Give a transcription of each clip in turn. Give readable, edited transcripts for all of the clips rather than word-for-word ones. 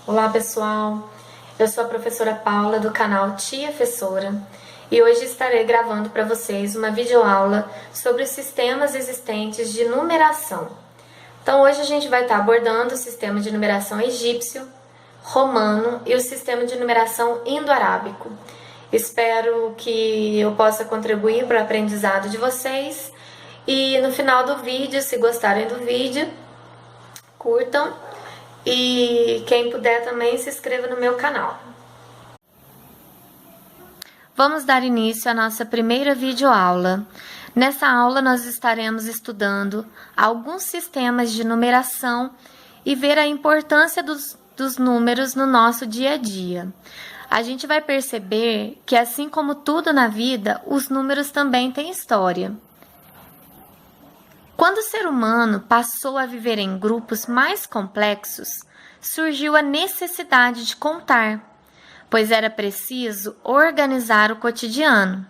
Olá pessoal, eu sou a professora Paula do canal Tia Fessora e hoje estarei gravando para vocês uma videoaula sobre os sistemas existentes de numeração. Então hoje a gente vai estar abordando o sistema de numeração egípcio, romano e o sistema de numeração indo-arábico. Espero que eu possa contribuir para o aprendizado de vocês e no final do vídeo, se gostarem do vídeo, curtam. E quem puder também se inscreva no meu canal. Vamos dar início à nossa primeira videoaula. Nessa aula nós estaremos estudando alguns sistemas de numeração e ver a importância dos números no nosso dia a dia. A gente vai perceber que, assim como tudo na vida, os números também têm história. Quando o ser humano passou a viver em grupos mais complexos, surgiu a necessidade de contar, pois era preciso organizar o cotidiano.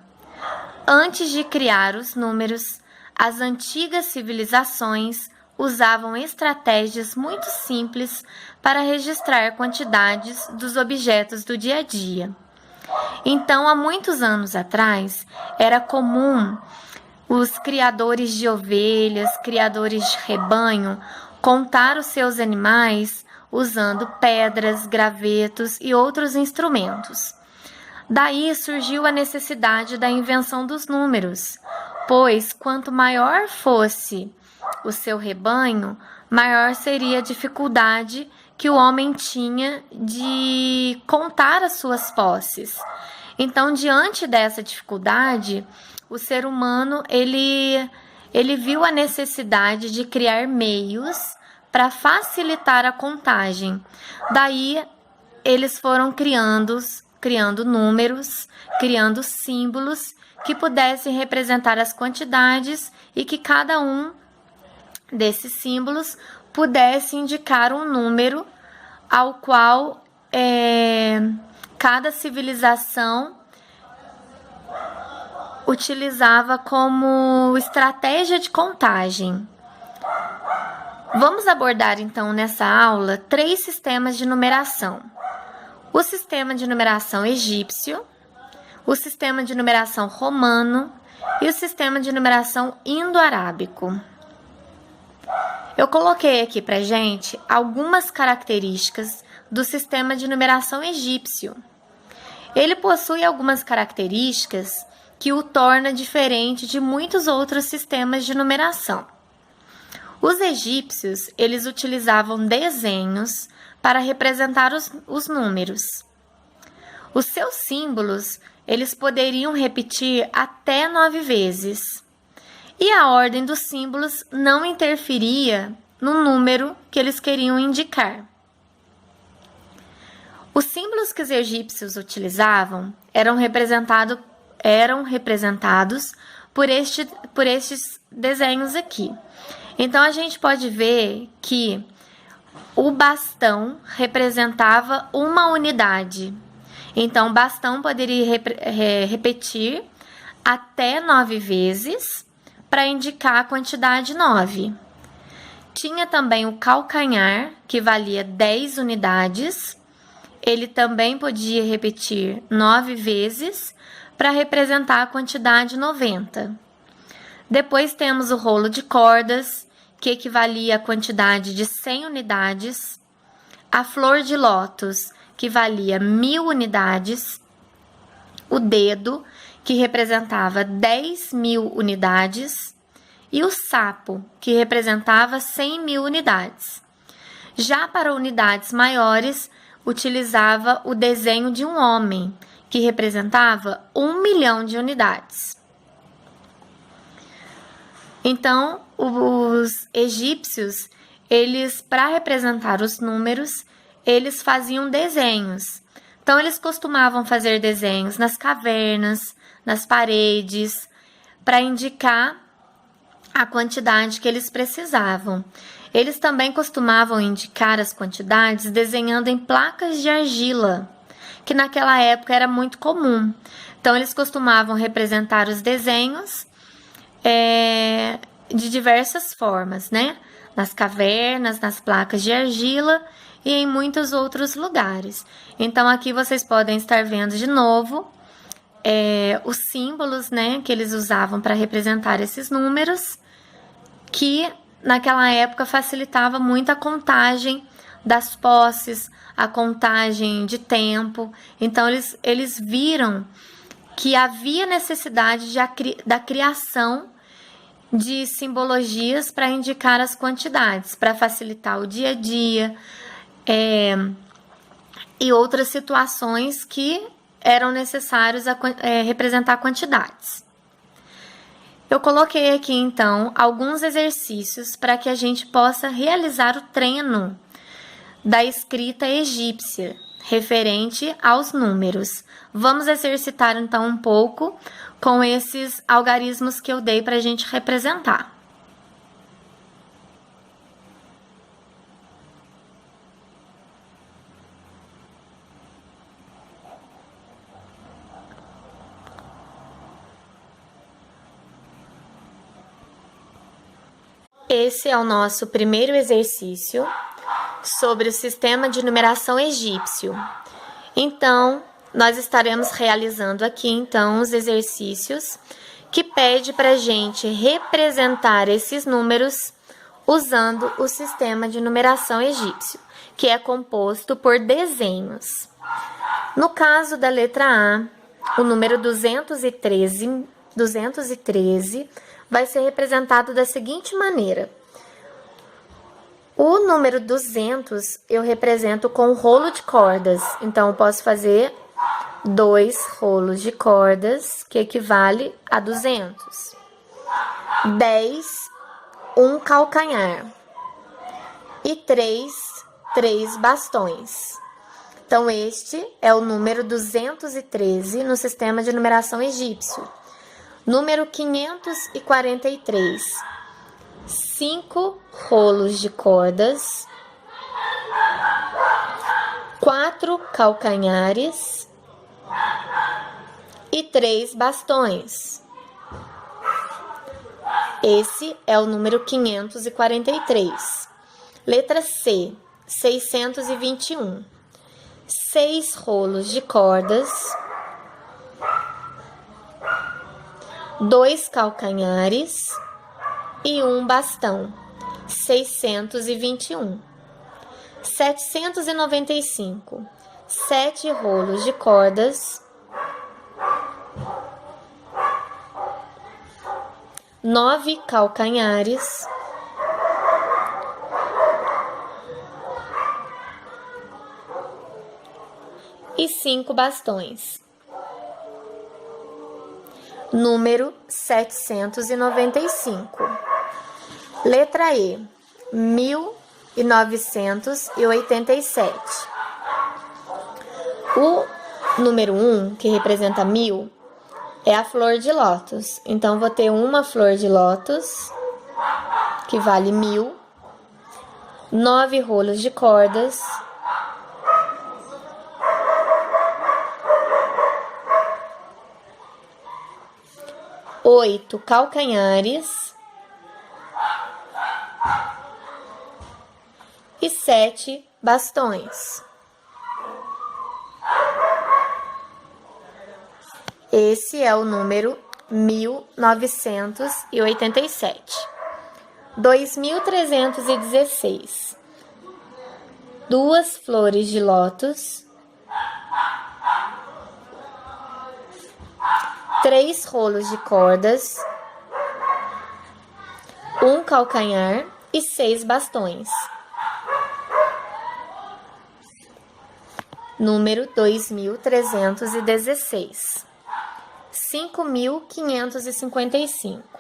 Antes de criar os números, as antigas civilizações usavam estratégias muito simples para registrar quantidades dos objetos do dia a dia. Então, há muitos anos atrás, era comum os criadores de ovelhas, criadores de rebanho, contar os seus animais usando pedras, gravetos e outros instrumentos. Daí surgiu a necessidade da invenção dos números, pois quanto maior fosse o seu rebanho, maior seria a dificuldade que o homem tinha de contar as suas posses. Então, diante dessa dificuldade, o ser humano ele viu a necessidade de criar meios para facilitar a contagem. Daí, eles foram criando números, criando símbolos que pudessem representar as quantidades e que cada um desses símbolos pudesse indicar um número ao qual cada civilização utilizava como estratégia de contagem. Vamos abordar então nessa aula 3 sistemas de numeração: o sistema de numeração egípcio, o sistema de numeração romano e o sistema de numeração indo-arábico. Eu coloquei aqui pra gente algumas características do sistema de numeração egípcio. Ele possui algumas características que o torna diferente de muitos outros sistemas de numeração. Os egípcios, eles utilizavam desenhos para representar os números. Os seus símbolos, eles poderiam repetir até 9 vezes. E a ordem dos símbolos não interferia no número que eles queriam indicar. Os símbolos que os egípcios utilizavam eram representados por estes desenhos aqui. Então, a gente pode ver que o bastão representava uma unidade. Então, o bastão poderia repetir até 9 vezes para indicar a quantidade 9. Tinha também o calcanhar, que valia 10 unidades. Ele também podia repetir 9 vezes para representar a quantidade 90. Depois temos o rolo de cordas, que equivalia à quantidade de 100 unidades. A flor de lótus, que valia 1000 unidades. O dedo, que representava 10.000 unidades. E o sapo, que representava 100.000 unidades. Já para unidades maiores, utilizava o desenho de um homem, que representava 1 milhão de unidades. Então, os egípcios, eles, para representar os números, eles faziam desenhos. Então, eles costumavam fazer desenhos nas cavernas, nas paredes, para indicar a quantidade que eles precisavam. Eles também costumavam indicar as quantidades desenhando em placas de argila, que naquela época era muito comum. Então, eles costumavam representar os desenhos de diversas formas, né? nas cavernas, nas placas de argila e em muitos outros lugares. Então, aqui vocês podem estar vendo de novo os símbolos, né, que eles usavam para representar esses números, que naquela época facilitava muito a contagem das posses, a contagem de tempo. Então, eles viram que havia necessidade da criação de simbologias para indicar as quantidades, para facilitar o dia a dia e outras situações que eram necessários representar quantidades. Eu coloquei aqui, então, alguns exercícios para que a gente possa realizar o treino da escrita egípcia, referente aos números. Vamos exercitar, então, um pouco com esses algarismos que eu dei para a gente representar. Esse é o nosso primeiro exercício sobre o sistema de numeração egípcio. Então, nós estaremos realizando aqui, então, os exercícios que pede para a gente representar esses números usando o sistema de numeração egípcio, que é composto por desenhos. No caso da letra A, o número 213 vai ser representado da seguinte maneira. O número 200 eu represento com rolo de cordas. Então, eu posso fazer 2 rolos de cordas, que equivale a 200. 10, um calcanhar. E 3 bastões. Então, este é o número 213 no sistema de numeração egípcio. Número 543. 5 rolos de cordas, 4 calcanhares e 3 bastões. Esse é o número 543. Letra C, 621. 6 rolos de cordas, 2 calcanhares e 1 bastão, 621. 795, 7 rolos de cordas, 9 calcanhares, e 5 bastões. Número 795. Letra E, 1987. O número 1, que representa 1000, é a flor de lótus. Então, vou ter uma flor de lótus, que vale 1000, 9 rolos de cordas, 8 calcanhares e 7 bastões. Esse é o número 1987. 2316. 2 flores de lótus, 3 rolos de cordas, 1 calcanhar e 6 bastões. Número 2316. 5555.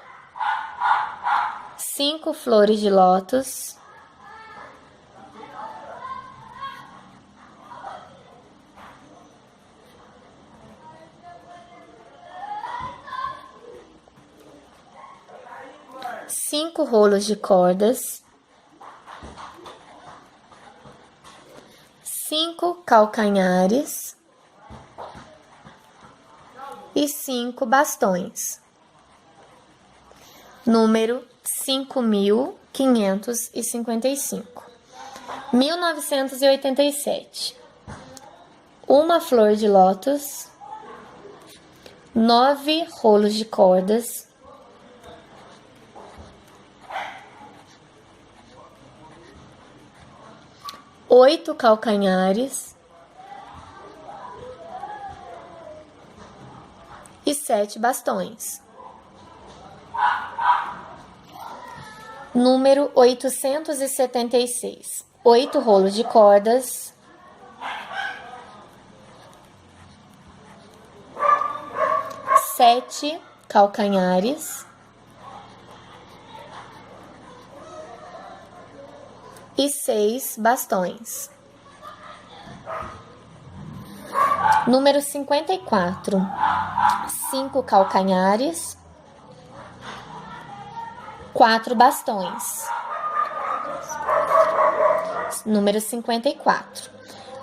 5 flores de lótus, 5 rolos de cordas, 5 calcanhares e 5 bastões. Número 5555. 555. 1987. Uma flor de lótus, 9 rolos de cordas, 8 calcanhares e 7 bastões. Número 876. 8 rolos de cordas, 7 calcanhares e 6 bastões. Número 54. 5 calcanhares, 4 bastões. Número 54.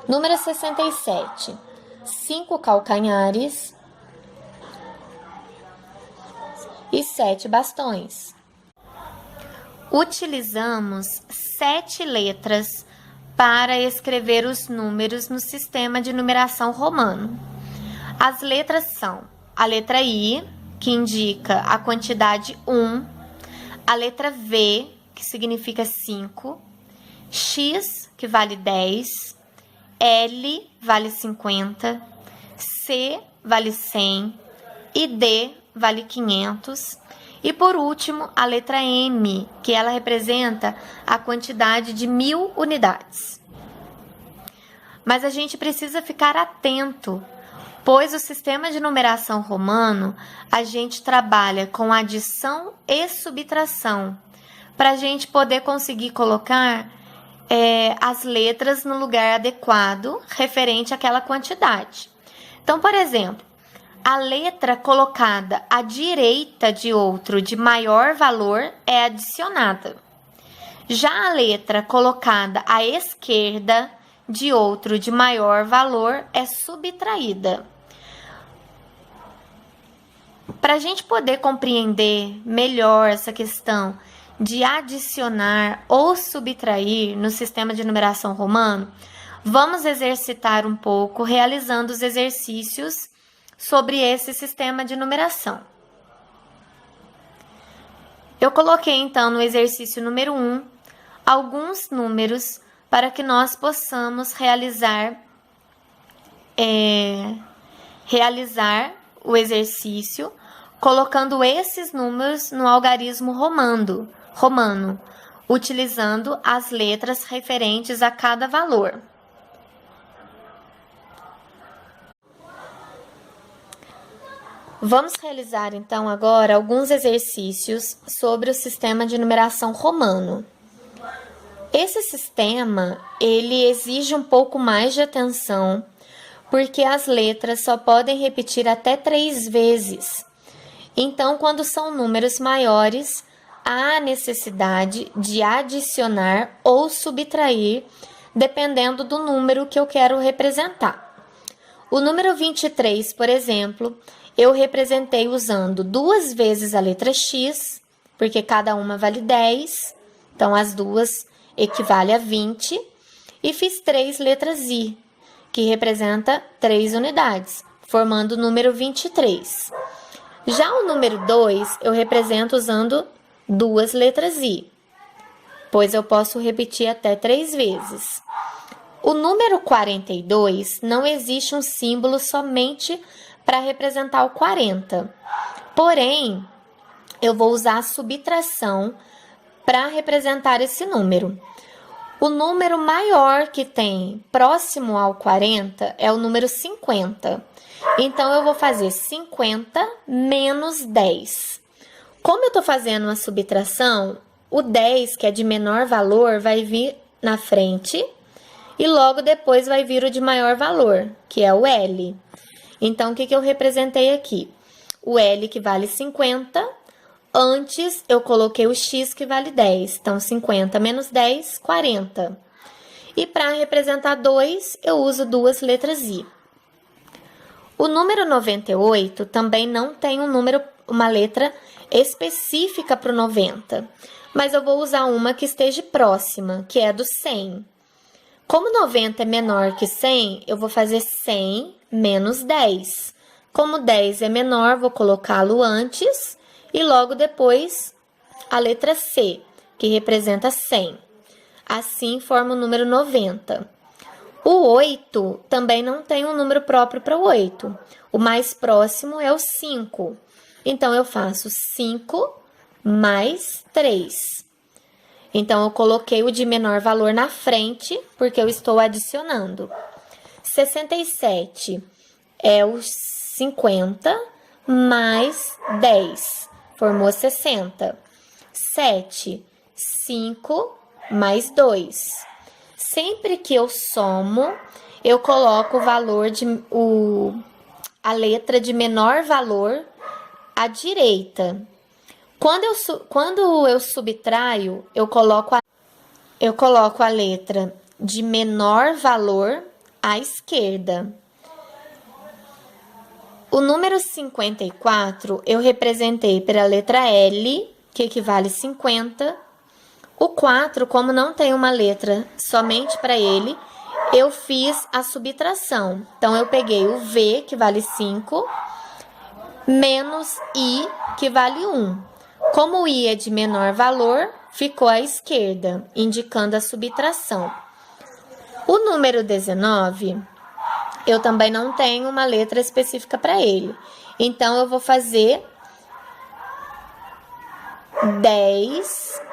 Número 67. 5 calcanhares e 7 bastões. Utilizamos 7 letras para escrever os números no sistema de numeração romano. As letras são a letra I, que indica a quantidade 1, a letra V, que significa 5, X, que vale 10, L, vale 50, C, vale 100 e D, vale 500. E por último, a letra M, que ela representa a quantidade de 1000 unidades. Mas a gente precisa ficar atento, pois o sistema de numeração romano, a gente trabalha com adição e subtração, para a gente poder conseguir colocar as letras no lugar adequado, referente àquela quantidade. Então, por exemplo, a letra colocada à direita de outro de maior valor é adicionada. Já a letra colocada à esquerda de outro de maior valor é subtraída. Para a gente poder compreender melhor essa questão de adicionar ou subtrair no sistema de numeração romano, vamos exercitar um pouco realizando os exercícios sobre esse sistema de numeração. Eu coloquei então no exercício número 1 alguns números para que nós possamos realizar o exercício colocando esses números no algarismo romano, utilizando as letras referentes a cada valor. Vamos realizar então agora alguns exercícios sobre o sistema de numeração romano. Esse sistema, ele exige um pouco mais de atenção, porque as letras só podem repetir até 3 vezes. Então, quando são números maiores, há necessidade de adicionar ou subtrair, dependendo do número que eu quero representar. O número 23, por exemplo, eu representei usando 2 vezes a letra X, porque cada uma vale 10, então as duas equivale a 20, e fiz 3 letras I, que representa 3 unidades, formando o número 23. Já o número 2 eu represento usando 2 letras I, pois eu posso repetir até 3 vezes. O número 42 não existe um símbolo somente para representar o 40. Porém, eu vou usar a subtração para representar esse número. O número maior que tem próximo ao 40 é o número 50. Então, eu vou fazer 50 menos 10. Como eu estou fazendo uma subtração, o 10, que é de menor valor, vai vir na frente e logo depois vai vir o de maior valor, que é o L. Então, o que eu representei aqui? O L, que vale 50, antes eu coloquei o X, que vale 10. Então, 50 menos 10, 40. E para representar 2, eu uso 2 letras I. O número 98 também não tem um número uma letra específica para o 90, mas eu vou usar uma que esteja próxima, que é a do 100. Como 90 é menor que 100, eu vou fazer 100 menos 10. Como 10 é menor, vou colocá-lo antes e logo depois a letra C, que representa 100. Assim forma o número 90. O 8 também não tem um número próprio para o 8. O mais próximo é o 5. Então, eu faço 5 mais 3. Então, eu coloquei o de menor valor na frente, porque eu estou adicionando. 67 é o 50 mais 10. Formou 60. 7, 5 mais 2. Sempre que eu somo, eu coloco o valor a letra de menor valor à direita. Quando eu subtraio, eu coloco a letra de menor valor à esquerda. O número 54 eu representei pela letra L, que equivale a 50. O 4, como não tem uma letra somente para ele, eu fiz a subtração. Então, eu peguei o V, que vale 5, menos I, que vale 1. Como o I é de menor valor, ficou à esquerda, indicando a subtração. O número 19, eu também não tenho uma letra específica para ele. Então, eu vou fazer 10.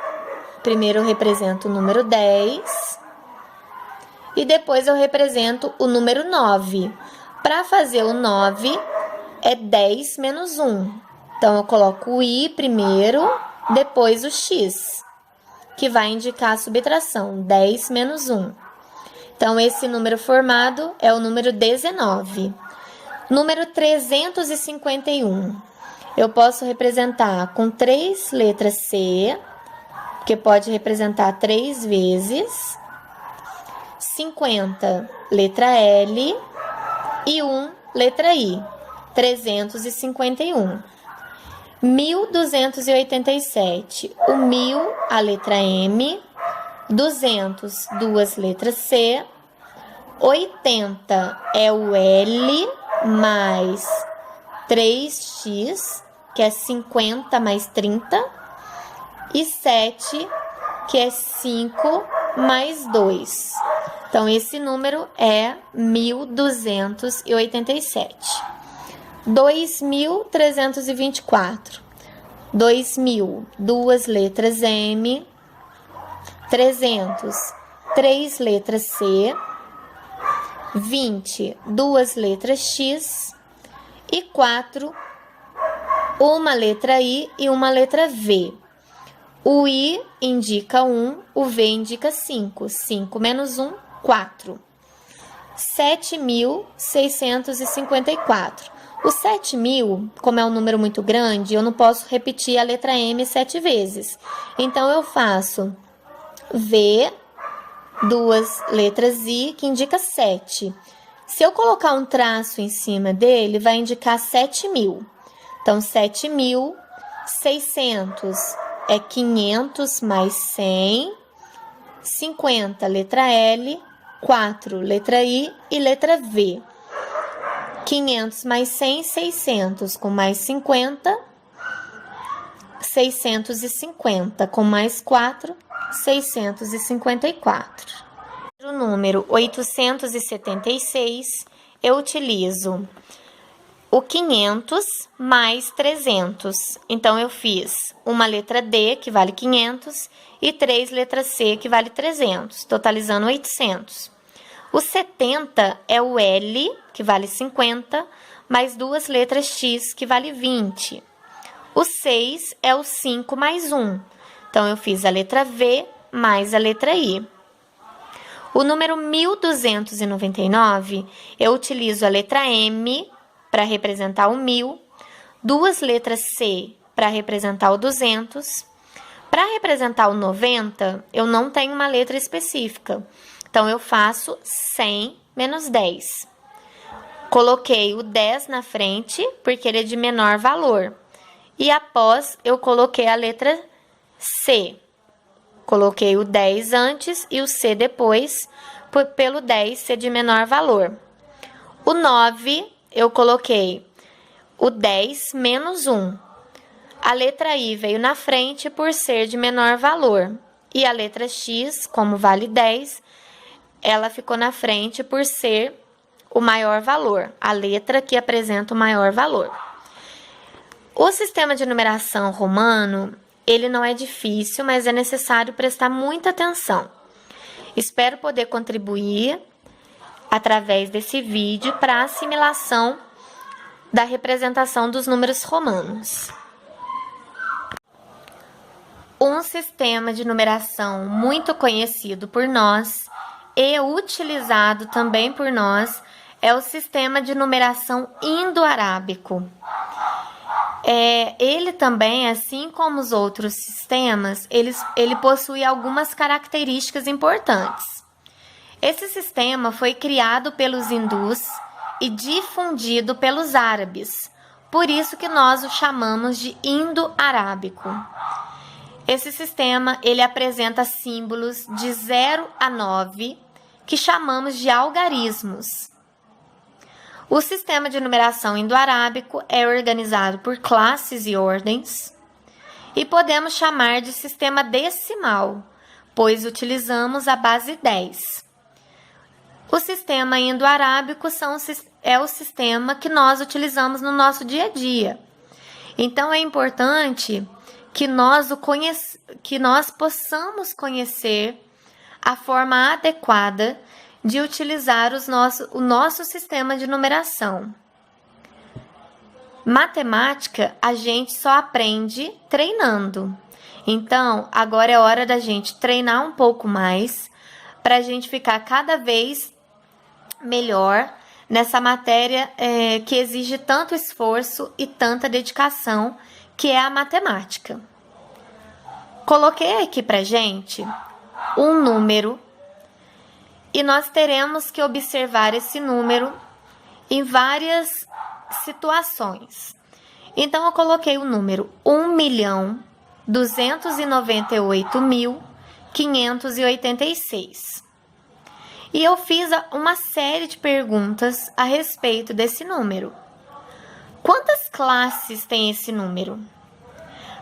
Primeiro eu represento o número 10 e depois eu represento o número 9. Para fazer o 9, é 10 menos 1. Então, eu coloco o I primeiro, depois o X, que vai indicar a subtração, 10 menos 1. Então, esse número formado é o número 19. Número 351. Eu posso representar com 3 letras C, que pode representar 3 vezes, 50, letra L, e 1, letra I, 351. 1287, o 1000, a letra M, 200, 2 letras C, 80 é o L, mais 3x, que é 50 mais 30, e 7, que é 5 mais 2. Então, esse número é 1287. 2324. 2000, 2 letras M. 300, 3 letras C. 20, 2 letras X. E 4, uma letra I e uma letra V. O I indica 1, o V indica 5. 5 menos 1, 4. 7.654. O 7.000, como é um número muito grande, eu não posso repetir a letra M 7 vezes. Então, eu faço V, 2 letras I, que indica 7. Se eu colocar um traço em cima dele, vai indicar 7.000. Então, 7.600 é 500 mais 100, 50, letra L, 4, letra I e letra V. 500 mais 100, 600, com mais 50, 650, com mais 4, 654. O número 876, eu utilizo o 500 mais 300. Então, eu fiz uma letra D, que vale 500, e 3 letras C, que vale 300, totalizando 800. O 70 é o L, que vale 50, mais 2 letras X, que vale 20. O 6 é o 5 mais 1. Então, eu fiz a letra V mais a letra I. O número 1299, eu utilizo a letra M para representar o 1000, 2 letras C para representar o 200. Para representar o 90, eu não tenho uma letra específica. Então, eu faço 100 menos 10. Coloquei o 10 na frente, porque ele é de menor valor. E após, eu coloquei a letra C. Coloquei o 10 antes e o C depois, pelo 10 ser de menor valor. O 9, eu coloquei o 10 menos 1. A letra I veio na frente por ser de menor valor. E a letra X, como vale 10, ela ficou na frente por ser o maior valor, a letra que apresenta o maior valor. O sistema de numeração romano, ele não é difícil, mas é necessário prestar muita atenção. Espero poder contribuir através desse vídeo para a assimilação da representação dos números romanos. Um sistema de numeração muito conhecido por nós e utilizado também por nós é o sistema de numeração indo-arábico. Ele também, assim como os outros sistemas, ele possui algumas características importantes. Esse sistema foi criado pelos hindus e difundido pelos árabes, por isso que nós o chamamos de indo-arábico. Esse sistema, ele apresenta símbolos de 0 a 9, que chamamos de algarismos. O sistema de numeração indo-arábico é organizado por classes e ordens, e podemos chamar de sistema decimal, pois utilizamos a base 10. O sistema indo-arábico é o sistema que nós utilizamos no nosso dia a dia. Então, é importante que nós possamos conhecer a forma adequada de utilizar o nosso sistema de numeração. Matemática, a gente só aprende treinando. Então, agora é hora da gente treinar um pouco mais para a gente ficar cada vez melhor nessa matéria que exige tanto esforço e tanta dedicação, que é a matemática. Coloquei aqui pra gente um número e nós teremos que observar esse número em várias situações. Então, eu coloquei o número 1.298.586. E eu fiz uma série de perguntas a respeito desse número. Quantas classes tem esse número?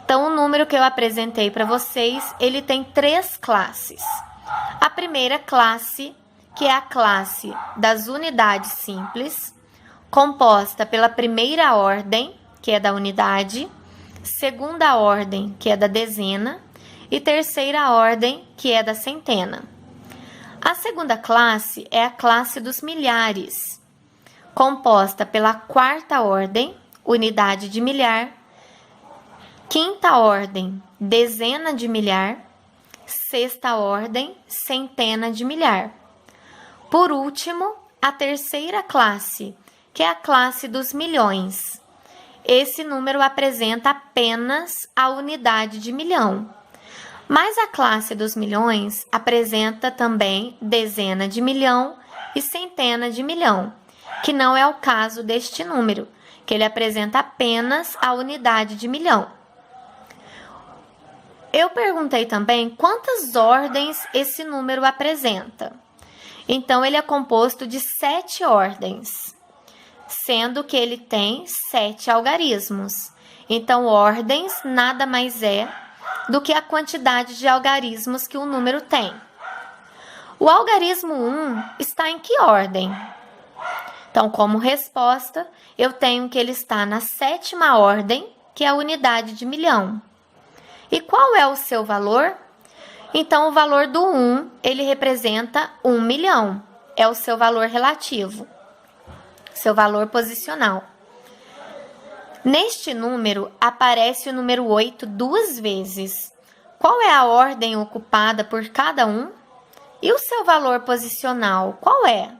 Então, o número que eu apresentei para vocês, ele tem 3 classes. A primeira classe, que é a classe das unidades simples, composta pela primeira ordem, que é da unidade, segunda ordem, que é da dezena, e terceira ordem, que é da centena. A segunda classe é a classe dos milhares, composta pela quarta ordem, unidade de milhar, quinta ordem, dezena de milhar, sexta ordem, centena de milhar. Por último, a terceira classe, que é a classe dos milhões. Esse número apresenta apenas a unidade de milhão. Mas a classe dos milhões apresenta também dezena de milhão e centena de milhão, que não é o caso deste número, que ele apresenta apenas a unidade de milhão. Eu perguntei também quantas ordens esse número apresenta. Então, ele é composto de 7 ordens, sendo que ele tem 7 algarismos. Então, ordens nada mais é do que a quantidade de algarismos que um número tem. O algarismo 1 está em que ordem? Então, como resposta, eu tenho que ele está na 7ª ordem, que é a unidade de milhão. E qual é o seu valor? Então, o valor do 1, ele representa 1 milhão. É o seu valor relativo, seu valor posicional. Neste número, aparece o número 8 2 vezes. Qual é a ordem ocupada por cada um? E o seu valor posicional, qual é?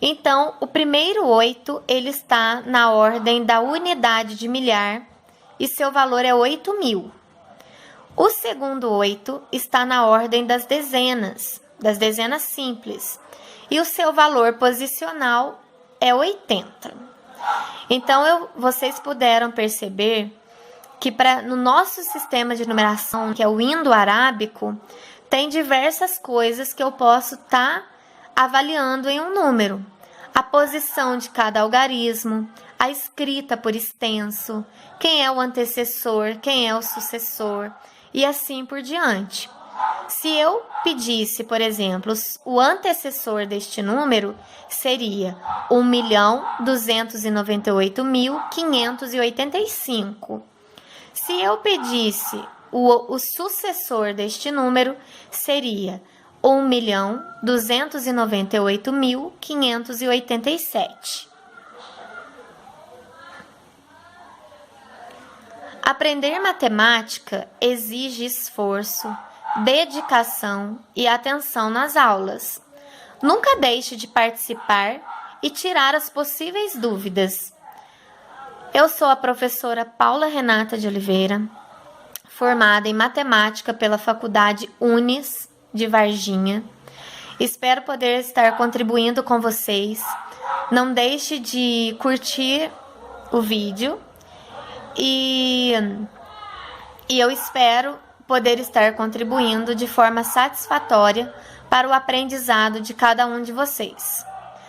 Então, o primeiro 8, ele está na ordem da unidade de milhar e seu valor é 8.000. O segundo 8 está na ordem das dezenas simples, e o seu valor posicional é 80. Então, vocês puderam perceber que no nosso sistema de numeração, que é o indo-arábico, tem diversas coisas que eu posso estar avaliando em um número. A posição de cada algarismo, a escrita por extenso, quem é o antecessor, quem é o sucessor e assim por diante. Se eu pedisse, por exemplo, o antecessor deste número seria 1.298.585. Se eu pedisse o sucessor deste número, seria 1.298.587. Aprender matemática exige esforço, dedicação e atenção nas aulas. Nunca deixe de participar e tirar as possíveis dúvidas. Eu sou a professora Paula Renata de Oliveira, formada em matemática pela Faculdade Unis de Varginha. Espero poder estar contribuindo com vocês. Não deixe de curtir o vídeo e eu espero poder estar contribuindo de forma satisfatória para o aprendizado de cada um de vocês.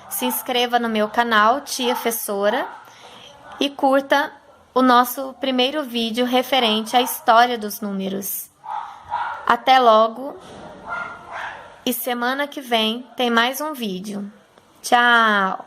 Se inscreva no meu canal, Tia Fessora, e curta o nosso primeiro vídeo referente à história dos números. Até logo e semana que vem tem mais um vídeo. Tchau!